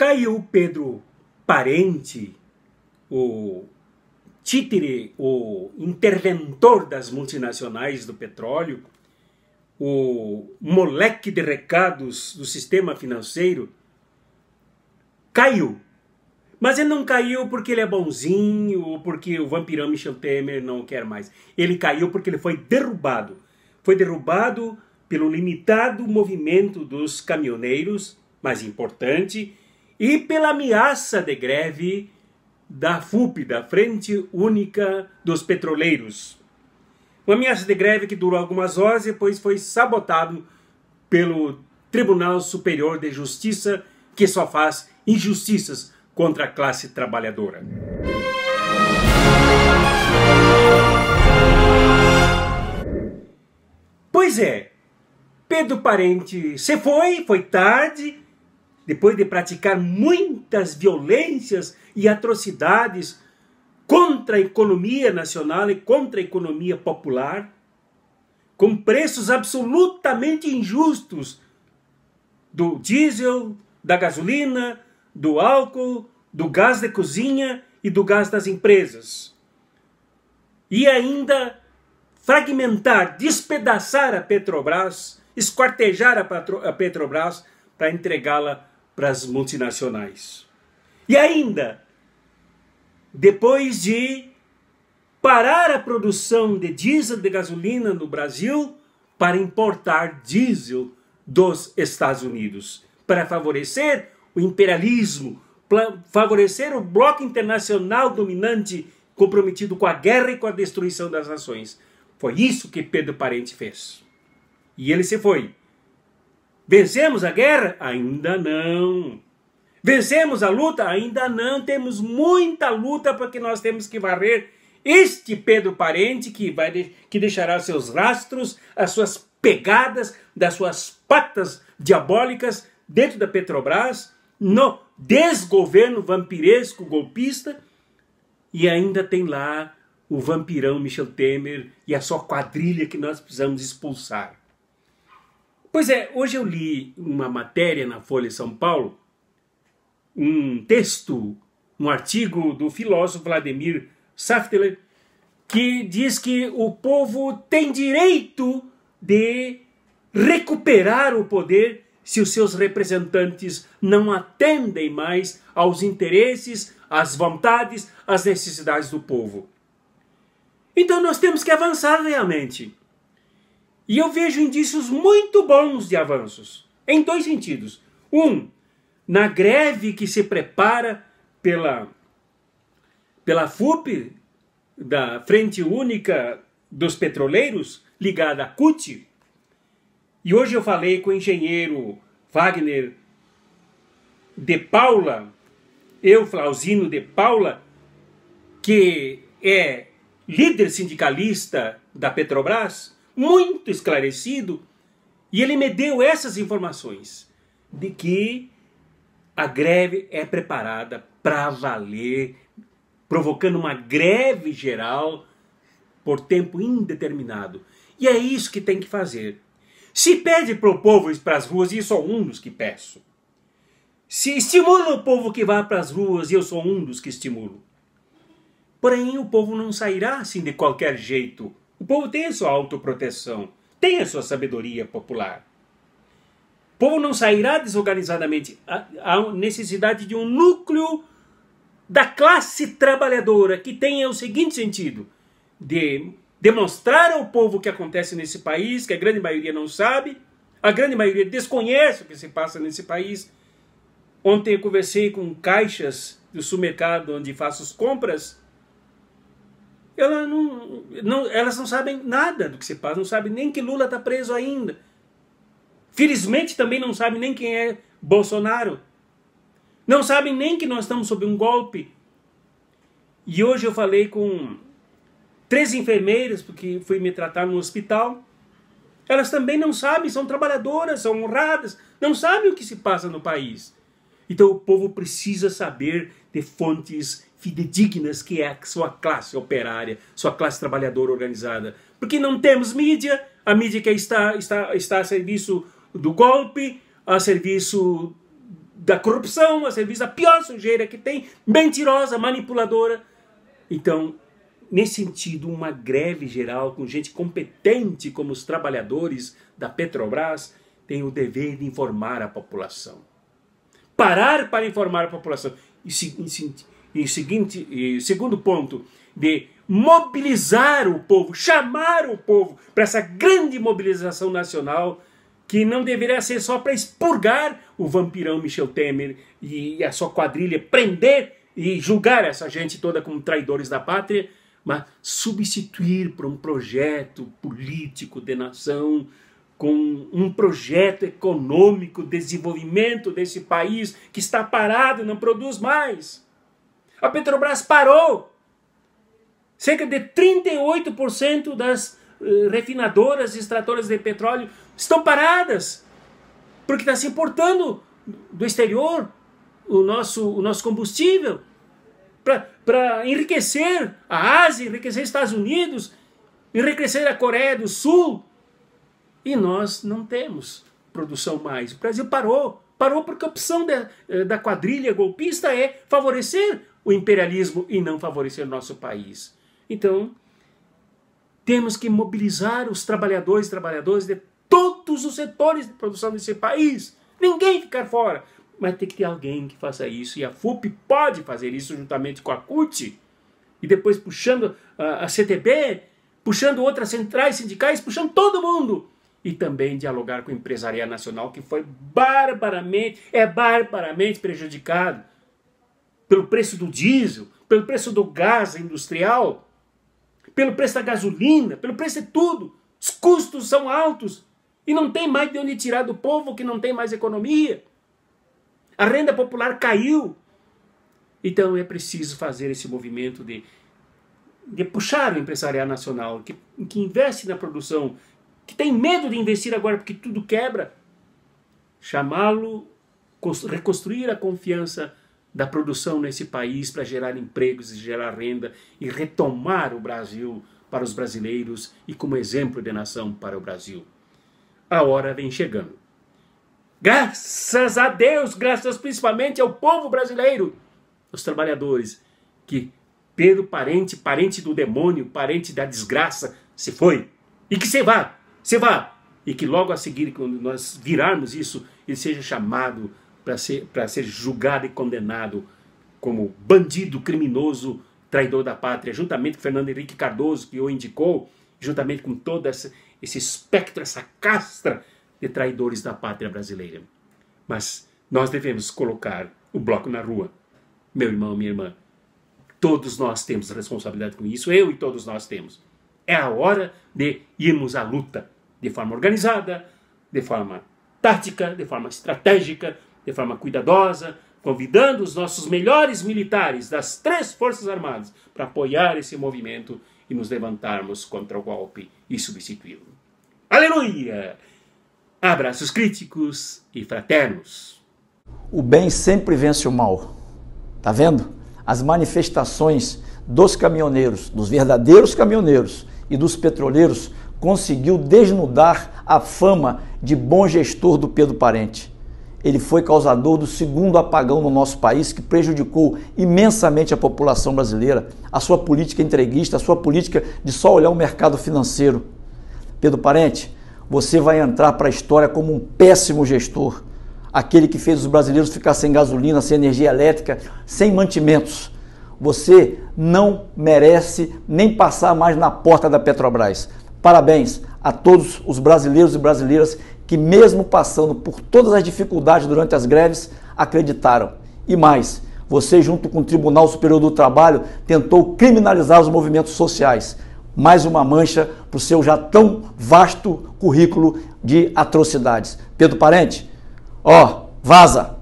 Caiu Pedro Parente, o títere, o interventor das multinacionais do petróleo, o moleque de recados do sistema financeiro, caiu. Mas ele não caiu porque ele é bonzinho ou porque o vampirão Michel Temer não quer mais. Ele caiu porque ele foi derrubado. Foi derrubado pelo limitado movimento dos caminhoneiros, mais importante, e pela ameaça de greve da FUP, da Frente Única dos Petroleiros. Uma ameaça de greve que durou algumas horas e depois foi sabotado pelo Tribunal Superior de Justiça, que só faz injustiças contra a classe trabalhadora. Pois é, Pedro Parente se foi tarde, depois de praticar muitas violências e atrocidades contra a economia nacional e contra a economia popular, com preços absolutamente injustos do diesel, da gasolina, do álcool, do gás de cozinha e do gás das empresas. E ainda fragmentar, despedaçar a Petrobras, esquartejar a Petrobras para entregá-la para as multinacionais. E ainda, depois de parar a produção de diesel de gasolina no Brasil para importar diesel dos Estados Unidos, para favorecer o imperialismo, para favorecer o bloco internacional dominante comprometido com a guerra e com a destruição das nações. Foi isso que Pedro Parente fez. E ele se foi. Vencemos a guerra? Ainda não. Vencemos a luta? Ainda não. Temos muita luta porque nós temos que varrer este Pedro Parente que deixará seus rastros, as suas pegadas das suas patas diabólicas dentro da Petrobras, no desgoverno vampiresco golpista, e ainda tem lá o vampirão Michel Temer e a sua quadrilha que nós precisamos expulsar. Pois é, hoje eu li uma matéria na Folha de São Paulo, um texto, um artigo do filósofo Vladimir Saftler, que diz que o povo tem direito de recuperar o poder se os seus representantes não atendem mais aos interesses, às vontades, às necessidades do povo. Então nós temos que avançar realmente. E eu vejo indícios muito bons de avanços, em dois sentidos. Um, na greve que se prepara pela FUP, da Frente Única dos Petroleiros, ligada à CUT. E hoje eu falei com o engenheiro Wagner de Paula, Flauzino de Paula, que é líder sindicalista da Petrobras, muito esclarecido, e ele me deu essas informações de que a greve é preparada para valer, provocando uma greve geral por tempo indeterminado. E é isso que tem que fazer. Se pede para o povo ir para as ruas, e eu sou um dos que peço. Se estimula o povo que vá para as ruas, e eu sou um dos que estimulo. Porém, o povo não sairá assim de qualquer jeito. O povo tem a sua autoproteção, tem a sua sabedoria popular. O povo não sairá desorganizadamente. Há necessidade de um núcleo da classe trabalhadora que tenha o seguinte sentido: de demonstrar ao povo o que acontece nesse país, que a grande maioria não sabe, a grande maioria desconhece o que se passa nesse país. Ontem eu conversei com caixas do supermercado onde faço as compras. Elas não sabem nada do que se passa, não sabem nem que Lula está preso ainda. Felizmente também não sabem nem quem é Bolsonaro. Não sabem nem que nós estamos sob um golpe. E hoje eu falei com 3 enfermeiras, porque fui me tratar no hospital. Elas também não sabem, são trabalhadoras, são honradas, não sabem o que se passa no país. Então o povo precisa saber de fontes fidedignas, que é a sua classe operária, sua classe trabalhadora organizada. Porque não temos mídia, a mídia que está a serviço do golpe, a serviço da corrupção, a serviço da pior sujeira que tem, mentirosa, manipuladora. Então, nesse sentido, uma greve geral com gente competente como os trabalhadores da Petrobras tem o dever de informar a população. Parar para informar a população. E segundo ponto, de mobilizar o povo, chamar o povo para essa grande mobilização nacional que não deveria ser só para expurgar o vampirão Michel Temer e a sua quadrilha, prender e julgar essa gente toda como traidores da pátria, mas substituir por um projeto político de nação, com um projeto econômico, desenvolvimento desse país que está parado, não produz mais. A Petrobras parou. Cerca de 38% das refinadoras e extratoras de petróleo estão paradas, porque está se importando do exterior o nosso combustível para enriquecer a Ásia, enriquecer os Estados Unidos, enriquecer a Coreia do Sul. E nós não temos produção mais. O Brasil parou. Parou porque a opção da quadrilha golpista é favorecer o imperialismo e não favorecer o nosso país. Então, temos que mobilizar os trabalhadores e trabalhadoras de todos os setores de produção desse país. Ninguém ficar fora. Mas tem que ter alguém que faça isso. E a FUP pode fazer isso juntamente com a CUT. E depois puxando a CTB, puxando outras centrais sindicais, puxando todo mundo. E também dialogar com o empresariado nacional, que foi barbaramente prejudicado pelo preço do diesel, pelo preço do gás industrial, pelo preço da gasolina, pelo preço de tudo. Os custos são altos e não tem mais de onde tirar do povo que não tem mais economia. A renda popular caiu. Então é preciso fazer esse movimento de puxar o empresariado nacional, que investe na produção, que tem medo de investir agora porque tudo quebra, chamá-lo, reconstruir a confiança da produção nesse país para gerar empregos e gerar renda e retomar o Brasil para os brasileiros e como exemplo de nação para o Brasil. A hora vem chegando. Graças a Deus, graças principalmente ao povo brasileiro, os trabalhadores, que Pedro parente do demônio, parente da desgraça, se foi. E que se vá. E que logo a seguir, quando nós virarmos isso, ele seja chamado para ser julgado e condenado como bandido, criminoso, traidor da pátria, juntamente com Fernando Henrique Cardoso, que o indicou, juntamente com todo esse espectro, essa castra de traidores da pátria brasileira. Mas nós devemos colocar o bloco na rua. Meu irmão, minha irmã, todos nós temos responsabilidade com isso, eu e todos nós temos. É a hora de irmos à luta, de forma organizada, de forma tática, de forma estratégica, de forma cuidadosa, convidando os nossos melhores militares das 3 Forças Armadas para apoiar esse movimento e nos levantarmos contra o golpe e substituí-lo. Aleluia! Abraços críticos e fraternos. O bem sempre vence o mal. Tá vendo? As manifestações dos caminhoneiros, dos verdadeiros caminhoneiros e dos petroleiros conseguiu desnudar a fama de bom gestor do Pedro Parente. Ele foi causador do 2º apagão no nosso país, que prejudicou imensamente a população brasileira, a sua política entreguista, a sua política de só olhar o mercado financeiro. Pedro Parente, você vai entrar para a história como um péssimo gestor, aquele que fez os brasileiros ficar sem gasolina, sem energia elétrica, sem mantimentos. Você não merece nem passar mais na porta da Petrobras. Parabéns a todos os brasileiros e brasileiras que, mesmo passando por todas as dificuldades durante as greves, acreditaram. E mais, você, junto com o Tribunal Superior do Trabalho, tentou criminalizar os movimentos sociais. Mais uma mancha para o seu já tão vasto currículo de atrocidades. Pedro Parente, vaza!